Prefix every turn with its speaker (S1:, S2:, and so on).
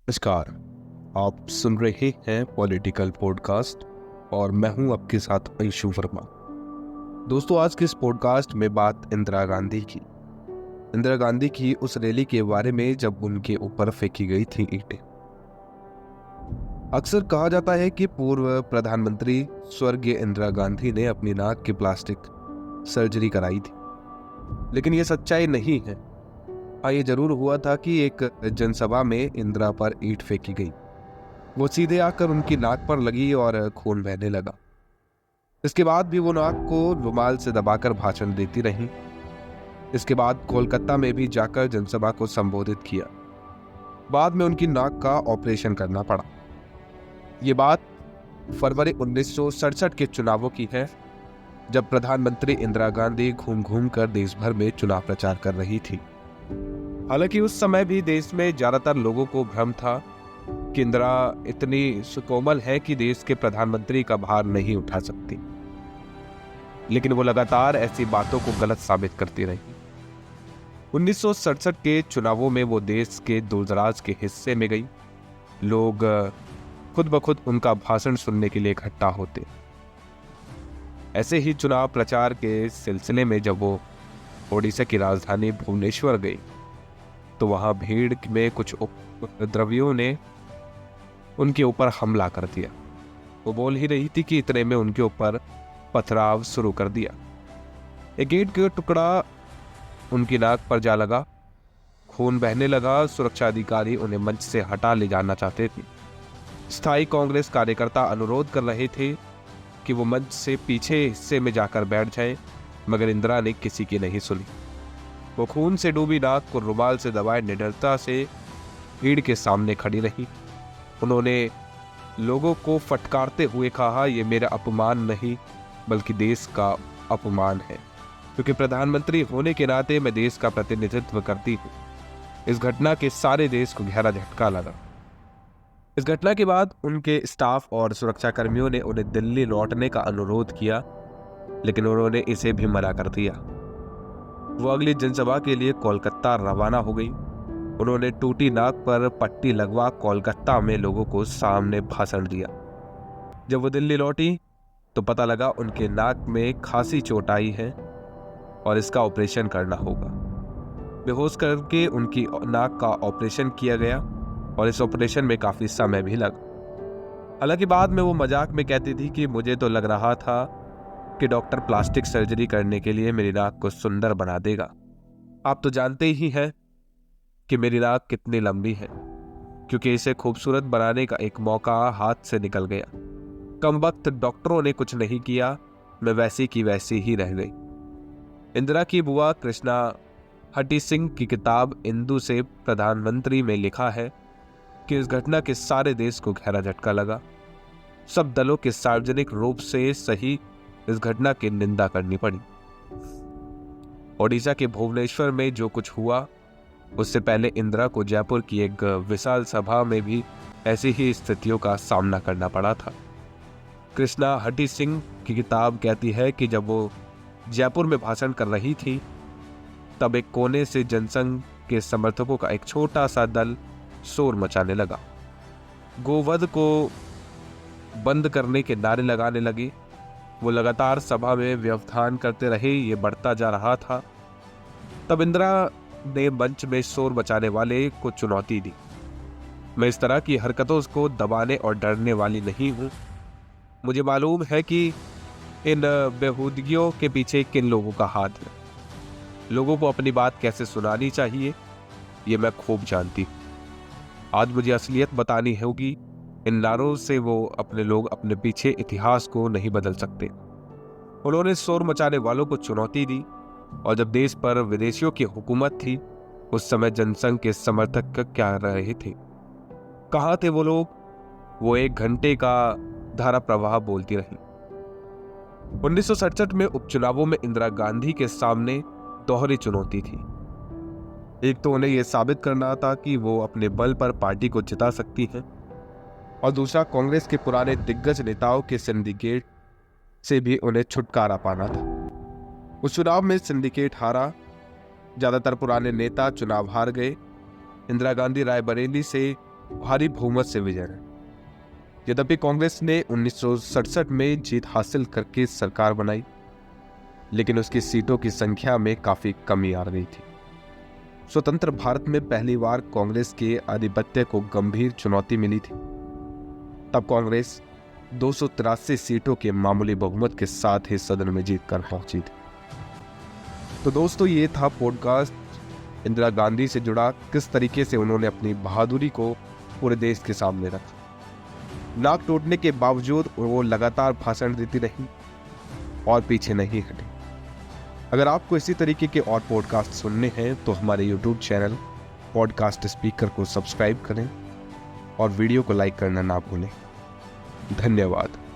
S1: नमस्कार। आप सुन रहे हैं पॉलिटिकल पॉडकास्ट और मैं हूं आपके साथ अंशु वर्मा। दोस्तों, आज के इस पॉडकास्ट में बात इंदिरा गांधी की उस रैली के बारे में जब उनके ऊपर फेंकी गई थी ईंटें। अक्सर कहा जाता है कि पूर्व प्रधानमंत्री स्वर्गीय इंदिरा गांधी ने अपनी नाक की प्लास्टिक सर्जरी कराई थी, लेकिन यह सच्चाई नहीं है। हाँ, ये जरूर हुआ था कि एक जनसभा में इंदिरा पर ईंट फेंकी गई। वो सीधे आकर उनकी नाक पर लगी और खून बहने लगा। इसके बाद भी वो नाक को रुमाल से दबाकर भाषण देती रहीं। इसके बाद कोलकाता में भी जाकर जनसभा को संबोधित किया। बाद में उनकी नाक का ऑपरेशन करना पड़ा। ये बात फरवरी 1967 के चुनावों की है, जब प्रधानमंत्री इंदिरा गांधी घूम घूम कर देश भर में चुनाव प्रचार कर रही थी। हालांकि उस समय भी देश में ज्यादातर लोगों को भ्रम था कि इंदिरा इतनी सुकोमल है कि देश के प्रधानमंत्री का भार नहीं उठा सकती, लेकिन वो लगातार ऐसी बातों को गलत साबित करती रही। 1967 के चुनावों में वो देश के दूरदराज के हिस्से में गई। लोग खुद ब खुद उनका भाषण सुनने के लिए इकट्ठा होते। ऐसे ही चुनाव प्रचार के सिलसिले में जब वो ओडिशा की राजधानी भुवनेश्वर गई, तो वहां भीड़ में कुछ उपद्रवियों ने उनके ऊपर हमला कर दिया। वो बोल ही रही थी कि इतने में उनके ऊपर पथराव शुरू कर दिया। एक ईंट का टुकड़ा उनकी नाक पर जा लगा, खून बहने लगा। सुरक्षा अधिकारी उन्हें मंच से हटा ले जाना चाहते थे। स्थायी कांग्रेस कार्यकर्ता अनुरोध कर रहे थे कि वो मंच से पीछे हिस्से में जाकर बैठ जाएं, मगर इंदिरा ने किसी की नहीं सुनी। वो खून से डूबी नाक को रुमाल से दबाए निडरता से भीड़ के सामने खड़ी रही। उन्होंने लोगों को फटकारते हुए कहा, ये मेरा अपमान नहीं बल्कि देश का अपमान है, क्योंकि प्रधानमंत्री होने के नाते मैं देश का प्रतिनिधित्व करती हूँ। इस घटना के सारे देश को गहरा झटका लगा। इस घटना के बाद उनके स्टाफ और सुरक्षा कर्मियों ने उन्हें दिल्ली लौटने का अनुरोध किया, लेकिन उन्होंने इसे भी मना कर दिया। वो अगली जनसभा के लिए कोलकाता रवाना हो गई। उन्होंने टूटी नाक पर पट्टी लगवा कोलकाता में लोगों को सामने भाषण दिया। जब वो दिल्ली लौटी तो पता लगा उनके नाक में खासी चोट आई है और इसका ऑपरेशन करना होगा। बेहोश करके उनकी नाक का ऑपरेशन किया गया और इस ऑपरेशन में काफी समय भी लगा। हालांकि बाद में वो मजाक में कहती थी कि मुझे तो लग रहा था कि डॉक्टर प्लास्टिक सर्जरी करने के लिए मेरी नाक को सुंदर बना देगा। आप तो जानते ही हैं कि मेरी नाक कितनी लंबी है, क्योंकि इसे खूबसूरत बनाने का एक मौका हाथ से निकल गया। कम वक्त डॉक्टरों ने कुछ नहीं किया, मैं वैसी की वैसी ही रह गई। इंदिरा की बुआ कृष्णा हटी सिंह की किताब इंदु से प्रधानमंत्री में लिखा है कि इस घटना के सारे देश को गहरा झटका लगा। सब दलों के सार्वजनिक रूप से सही इस घटना की निंदा करनी पड़ी। ओडिशा के भुवनेश्वर में जो कुछ हुआ, उससे पहले इंदिरा को जयपुर की एक विशाल सभा में भी ऐसी ही स्थितियों का सामना करना पड़ा था। कृष्णा हटी सिंह की किताब कहती है कि जब वो जयपुर में भाषण कर रही थी, तब एक कोने से जनसंघ के समर्थकों का एक छोटा सा दल शोर मचाने लगा। गोवध को बंद करने के नारे लगाने लगे। वो लगातार सभा में व्यवधान करते रहे। ये बढ़ता जा रहा था। तब इंदिरा ने मंच में शोर मचाने वाले को चुनौती दी, मैं इस तरह की हरकतों को दबाने और डरने वाली नहीं हूं। मुझे मालूम है कि इन बेहूदगियों के पीछे किन लोगों का हाथ है। लोगों को अपनी बात कैसे सुनानी चाहिए, ये मैं खूब जानती हूं। आज मुझे असलियत बतानी होगी। इन नारों से वो अपने लोग अपने पीछे इतिहास को नहीं बदल सकते। उन्होंने शोर मचाने वालों को चुनौती दी, और जब देश पर विदेशियों की हुकूमत थी, उस समय जनसंघ के समर्थक क्या रहे थे, कहां थे वो लोग? वो 1 घंटे का धारा प्रवाह बोलती रही। 1967 में उपचुनावों में इंदिरा गांधी के सामने दोहरी चुनौती थी। एक तो उन्हें यह साबित करना था कि वो अपने बल पर पार्टी को जिता सकती हैं, और दूसरा कांग्रेस के पुराने दिग्गज नेताओं के सिंडिकेट से भी उन्हें छुटकारा पाना था। उस चुनाव में सिंडिकेट हारा। ज्यादातर पुराने नेता चुनाव हार गए। इंदिरा गांधी रायबरेली से भारी बहुमत से विजय रही। यद्यपि कांग्रेस ने 1967 में जीत हासिल करके सरकार बनाई, लेकिन उसकी सीटों की संख्या में काफी कमी आ रही थी। स्वतंत्र भारत में पहली बार कांग्रेस के आधिपत्य को गंभीर चुनौती मिली थी। तब कांग्रेस 283 सीटों के मामूली बहुमत के साथ ही सदन में जीत कर पहुंची थी। तो दोस्तों, ये था पॉडकास्ट इंदिरा गांधी से जुड़ा, किस तरीके से उन्होंने अपनी बहादुरी को पूरे देश के सामने रखा। नाक टूटने के बावजूद वो लगातार भाषण देती रही और पीछे नहीं हटी। अगर आपको इसी तरीके के और पॉडकास्ट सुनने हैं तो हमारे यूट्यूब चैनल पॉडकास्ट स्पीकर को सब्सक्राइब करें और वीडियो को लाइक करना ना भूलें। धन्यवाद।